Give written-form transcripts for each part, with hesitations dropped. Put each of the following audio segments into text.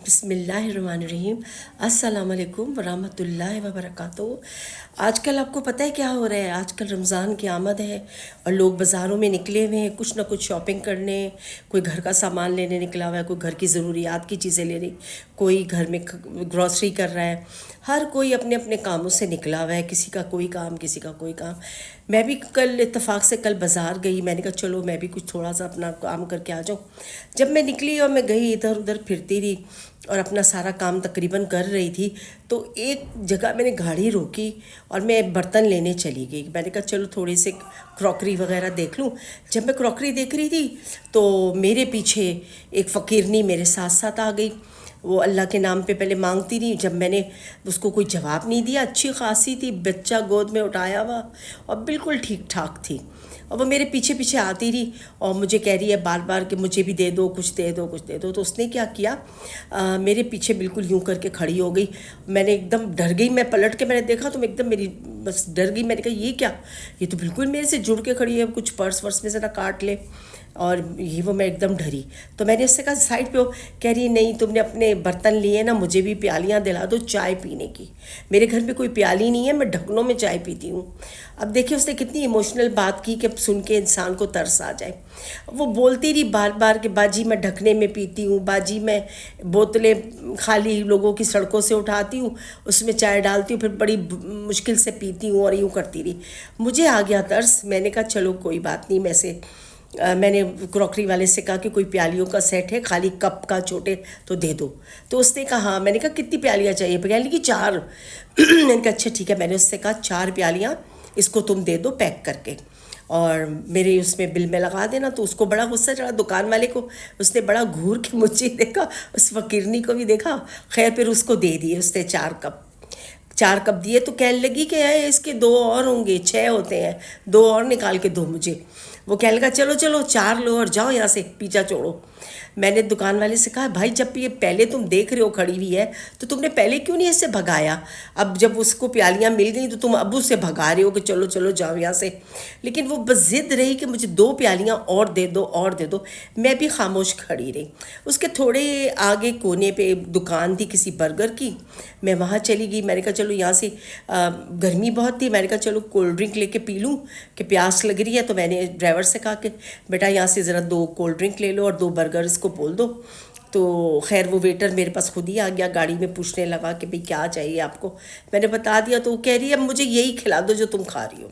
بسم اللہ الرحمن الرحیم۔ السلام علیکم ورحمۃ اللہ وبرکاتہ۔ آج کل آپ کو پتہ ہے کیا ہو رہا ہے؟ آج کل رمضان کی آمد ہے اور لوگ بازاروں میں نکلے ہوئے ہیں کچھ نہ کچھ شاپنگ کرنے، کوئی گھر کا سامان لینے نکلا ہوا ہے، کوئی گھر کی ضروریات کی چیزیں لینے، کوئی گھر میں گروسری کر رہا ہے، ہر کوئی اپنے اپنے کاموں سے نکلا ہوا ہے، کسی کا کوئی کام کسی کا کوئی کام۔ میں بھی کل اتفاق سے کل بازار گئی، میں نے کہا چلو میں بھی کچھ تھوڑا سا اپنا کام کر کے آ جاؤں۔ جب میں نکلی اور میں گئی ادھر ادھر پھرتی رہی اور اپنا سارا کام تقریباً کر رہی تھی، تو ایک جگہ میں نے گاڑی روکی اور میں برتن لینے چلی گئی۔ میں نے کہا چلو تھوڑی سی کراکری وغیرہ دیکھ لوں۔ جب میں کراکری دیکھ رہی تھی تو میرے پیچھے ایک فقیرنی میرے ساتھ ساتھ آ گئی۔ وہ اللہ کے نام پہ پہلے مانگتی رہی، جب میں نے اس کو کوئی جواب نہیں دیا، اچھی خاصی تھی، بچہ گود میں اٹھایا ہوا اور بالکل ٹھیک ٹھاک تھی، اور وہ میرے پیچھے پیچھے آتی رہی اور مجھے کہہ رہی ہے بار بار کہ مجھے بھی دے دو، کچھ دے دو، کچھ دے دو۔ تو اس نے کیا کیا، میرے پیچھے بالکل یوں کر کے کھڑی ہو گئی۔ میں نے ایک دم ڈر گئی، میں پلٹ کے میں نے دیکھا تو میں ایک دم میری بس ڈر گئی۔ میں نے کہا یہ کیا، یہ تو بالکل میرے سے جڑ کے کھڑی ہے، کچھ پرس ورس میں سے نہ کاٹ لے، اور یہ وہ میں ایک دم ڈری۔ تو میں نے اس سے کہا سائڈ پہ ہو، کہہ رہی نہیں تم نے اپنے برتن لیے نا، مجھے بھی پیالیاں دلا دو چائے پینے کی۔ میرے گھر میں کوئی پیالی نہیں ہے، میں ڈھکنوں میں چائے پیتی ہوں۔ اب دیکھیں اس نے کتنی ایموشنل بات کی کہ سن کے انسان کو ترس آ جائے۔ وہ بولتی رہی بار بار کہ باجی میں ڈھکنے میں پیتی ہوں، باجی میں بوتلیں خالی لوگوں کی سڑکوں سے اٹھاتی ہوں، اس میں چائے ڈالتی ہوں، پھر بڑی مشکل سے پیتی ہوں، اور یوں کرتی رہی۔ مجھے آ گیا ترس، میں نے کہا چلو کوئی بات نہیں، میں نے کراکری والے سے کہا کہ کوئی پیالیوں کا سیٹ ہے خالی کپ کا چھوٹے تو دے دو۔ تو اس نے کہا ہاں۔ میں نے کہا کتنی پیالیاں چاہیے؟ کہنے لگی 4۔ میں نے کہا اچھا ٹھیک ہے۔ میں نے اس سے کہا 4 پیالیاں اس کو تم دے دو پیک کر کے، اور میرے اس میں بل میں لگا دینا۔ تو اس کو بڑا غصہ چڑھا دکان والے کو، اس نے بڑا گھور کے مجھے دیکھا، اس فقیرنی کو بھی دیکھا، خیر پھر اس کو دے دیے اس نے 4 کپ دیے۔ تو کہنے لگی کہ اس کے 2 اور ہوں گے، 6 ہوتے ہیں، 2 اور نکال کے دو مجھے۔ وہ کہنے لگا چلو چلو 4 لو اور جاؤ یہاں سے، پیچھا چھوڑو۔ میں نے دکان والے سے کہا بھائی جب یہ پہلے تم دیکھ رہے ہو کھڑی ہوئی ہے تو تم نے پہلے کیوں نہیں اسے بھگایا؟ اب جب اس کو پیالیاں مل گئیں تو تم اب اسے بھگا رہے ہو کہ چلو چلو جاؤ یہاں سے۔ لیکن وہ بس ضد رہی کہ مجھے 2 پیالیاں اور دے دو اور دے دو۔ میں بھی خاموش کھڑی رہی۔ اس کے تھوڑے آگے کونے پہ دکان تھی کسی برگر کی، میں وہاں چلی گئی۔ میں نے کہا چلو یہاں سے گرمی بہت تھی، میں نے کہا چلو کولڈ ڈرنک لے کے پی لوں کہ پیاس لگ رہی ہے۔ تو میں نے ڈرائیور سے کہا کہ بیٹا یہاں سے ذرا 2 کولڈ ڈرنک لے لو اور 2 برگر اس کو بول دو۔ تو خیر وہ ویٹر میرے پاس خود ہی آ گیا، گاڑی میں پوچھنے لگا کہ بھئی کیا چاہیے آپ کو؟ میں نے بتا دیا تو وہ کہہ رہی ہے مجھے یہی کھلا دو جو تم کھا رہی ہو،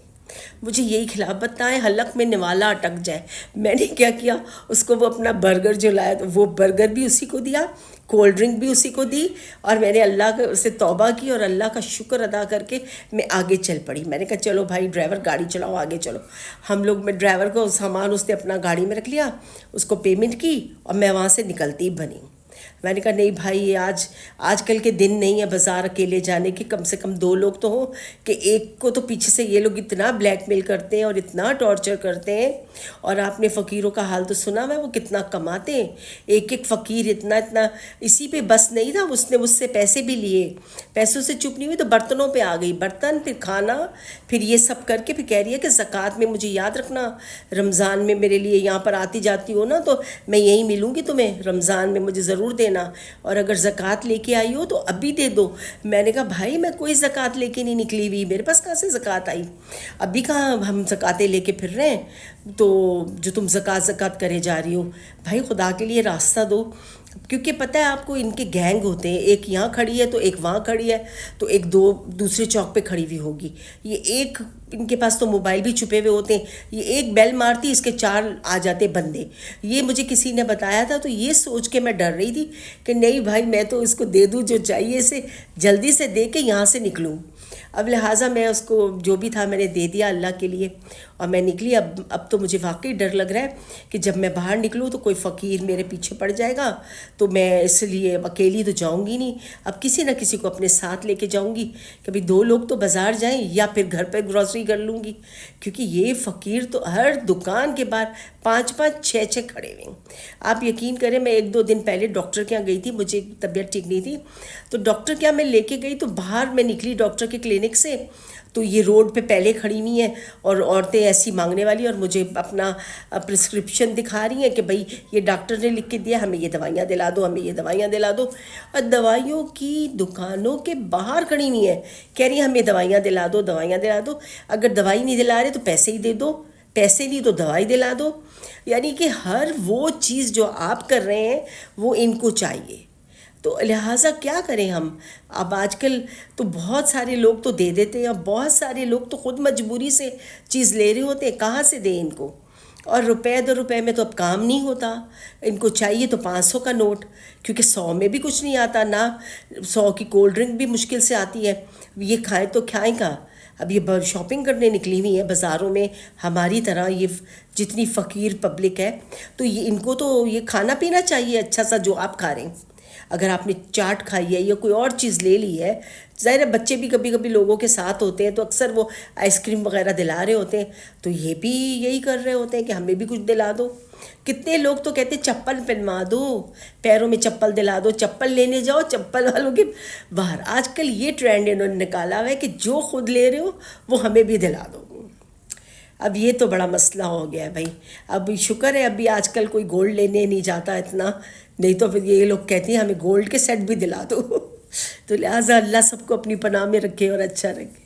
مجھے یہی کھلا، بتائیں حلق میں نوالا اٹک جائے۔ میں نے کیا کیا، اس کو وہ اپنا برگر جو لایا تو وہ برگر بھی اسی کو دیا، کولڈ ڈرنک بھی اسی کو دی، اور میں نے اللہ سے توبہ کی اور اللہ کا شکر ادا کر کے میں آگے چل پڑی۔ میں نے کہا چلو بھائی ڈرائیور گاڑی چلاؤ آگے چلو۔ ہم لوگ، میں ڈرائیور کو سامان اس نے اپنا گاڑی میں رکھ لیا، اس کو پیمنٹ کی اور میں وہاں سے نکلتی بنی۔ میں نے کہا نہیں بھائی یہ آج کل کے دن نہیں ہے بازار اکیلے جانے کے، کم سے کم 2 لوگ تو ہوں، کہ ایک کو تو پیچھے سے یہ لوگ اتنا بلیک میل کرتے ہیں اور اتنا ٹارچر کرتے ہیں۔ اور آپ نے فقیروں کا حال تو سنا ہے، وہ کتنا کماتے ہیں، ایک فقیر اتنا اسی پہ بس نہیں تھا، اس نے مجھ سے پیسے بھی لیے، پیسوں سے چپ نہیں ہوئی تو برتنوں پہ آ گئی، برتن پھر کھانا پھر یہ سب کر کے پھر کہہ رہی ہے کہ زکوٰۃ میں مجھے یاد رکھنا، رمضان میں میرے لیے یہاں پر آتی جاتی ہو نا تو میں یہیں ملوں گی تمہیں، رمضان میں مجھے ضرور دینا، اور اگر زکوٰۃ لے کے آئی ہو تو ابھی دے دو۔ میں نے کہا بھائی میں کوئی زکوٰۃ لے کے نہیں نکلی ہوئی، میرے پاس کہاں سے زکوٰۃ آئی، ابھی کہاں ہم زکوٰۃیں لے کے پھر رہے ہیں، تو جو تم زکوٰۃ کرے جا رہی ہو، بھائی خدا کے لیے راستہ دو۔ کیونکہ پتہ ہے آپ کو ان کے گینگ ہوتے ہیں، ایک یہاں کھڑی ہے تو ایک وہاں کھڑی ہے تو ایک دوسرے چوک پہ کھڑی ہوئی ہوگی، یہ ایک ان کے پاس تو موبائل بھی چھپے ہوئے ہوتے ہیں، یہ ایک بیل مارتی اس کے 4 آ جاتے بندے۔ یہ مجھے کسی نے بتایا تھا تو یہ سوچ کے میں ڈر رہی تھی کہ نہیں بھائی میں تو اس کو دے دوں جو چاہیے، اسے جلدی سے دے کے یہاں سے نکلوں۔ اب لہٰذا میں اس کو جو بھی تھا میں نے دے دیا اللہ کے لیے اور میں نکلی۔ اب تو مجھے واقعی ڈر لگ رہا ہے کہ جب میں باہر نکلوں تو کوئی فقیر میرے پیچھے پڑ جائے گا، تو میں اس لیے اکیلی تو جاؤں گی نہیں، اب کسی نہ کسی کو اپنے ساتھ لے کے جاؤں گی، کبھی 2 لوگ تو بازار جائیں یا پھر گھر پہ گروسری کر لوں گی، کیونکہ یہ فقیر تو ہر دکان کے باہر 5 6 کھڑے ہوئے ہیں۔ آپ یقین کریں میں 1 2 دن پہلے ڈاکٹر کے یہاں گئی تھی، مجھے طبیعت ٹھیک نہیں تھی، تو ڈاکٹر کے یہاں میں لے کے گئی تو باہر میں نکلی ڈاکٹر کے کلینک سے تو یہ روڈ پہ پہلے کھڑی ہوئی ہیں اور عورتیں ایسی مانگنے والی، اور مجھے اپنا پرسکرپشن دکھا رہی ہیں کہ بھائی یہ ڈاکٹر نے لکھ کے دیا، ہمیں یہ دوائیاں دلا دو، ہمیں یہ دوائیاں دلا دو، اور دوائیوں کی دکانوں کے باہر کھڑی ہوئی ہیں، کہہ رہی ہیں ہمیں دوائیاں دلا دو، دوائیاں دلا دو، اگر دوائی نہیں دلا رہے تو پیسے ہی دے دو، پیسے نہیں تو دوائی دلا دو، یعنی کہ ہر وہ چیز جو آپ کر رہے ہیں وہ ان کو چاہیے۔ تو لہٰذا کیا کریں ہم؟ اب آج کل تو بہت سارے لوگ تو دے دیتے ہیں، اور بہت سارے لوگ تو خود مجبوری سے چیز لے رہے ہوتے ہیں، کہاں سے دیں ان کو؟ اور روپے 2 روپے میں تو اب کام نہیں ہوتا، ان کو چاہیے تو 500 کا نوٹ، کیونکہ 100 میں بھی کچھ نہیں آتا، نہ 100 کی کولڈ ڈرنک بھی مشکل سے آتی ہے، یہ کھائیں تو کھائیں کہاں؟ اب یہ شاپنگ کرنے نکلی ہوئی ہیں بازاروں میں ہماری طرح، یہ جتنی فقیر پبلک ہے، تو یہ ان کو تو یہ کھانا پینا چاہیے اچھا سا جو آپ کھا رہے ہیں۔ اگر آپ نے چاٹ کھائی ہے یا کوئی اور چیز لے لی ہے، ظاہر ہے بچے بھی کبھی کبھی لوگوں کے ساتھ ہوتے ہیں تو اکثر وہ آئس کریم وغیرہ دلا رہے ہوتے ہیں، تو یہ بھی یہی کر رہے ہوتے ہیں کہ ہمیں بھی کچھ دلا دو۔ کتنے لوگ تو کہتے ہیں چپل پہنوا دو، پیروں میں چپل دلا دو، چپل لینے جاؤ چپل والوں کے باہر۔ آج کل یہ ٹرینڈ انہوں نے نکالا ہوا ہے کہ جو خود لے رہے ہو وہ ہمیں بھی دلا دو۔ اب یہ تو بڑا مسئلہ ہو گیا ہے بھائی۔ اب شکر ہے ابھی آج کل کوئی گولڈ لینے نہیں جاتا اتنا، نہیں تو پھر یہ لوگ کہتے ہیں ہمیں گولڈ کے سیٹ بھی دلا دو۔ تو لہٰذا اللہ سب کو اپنی پناہ میں رکھے اور اچھا رکھے۔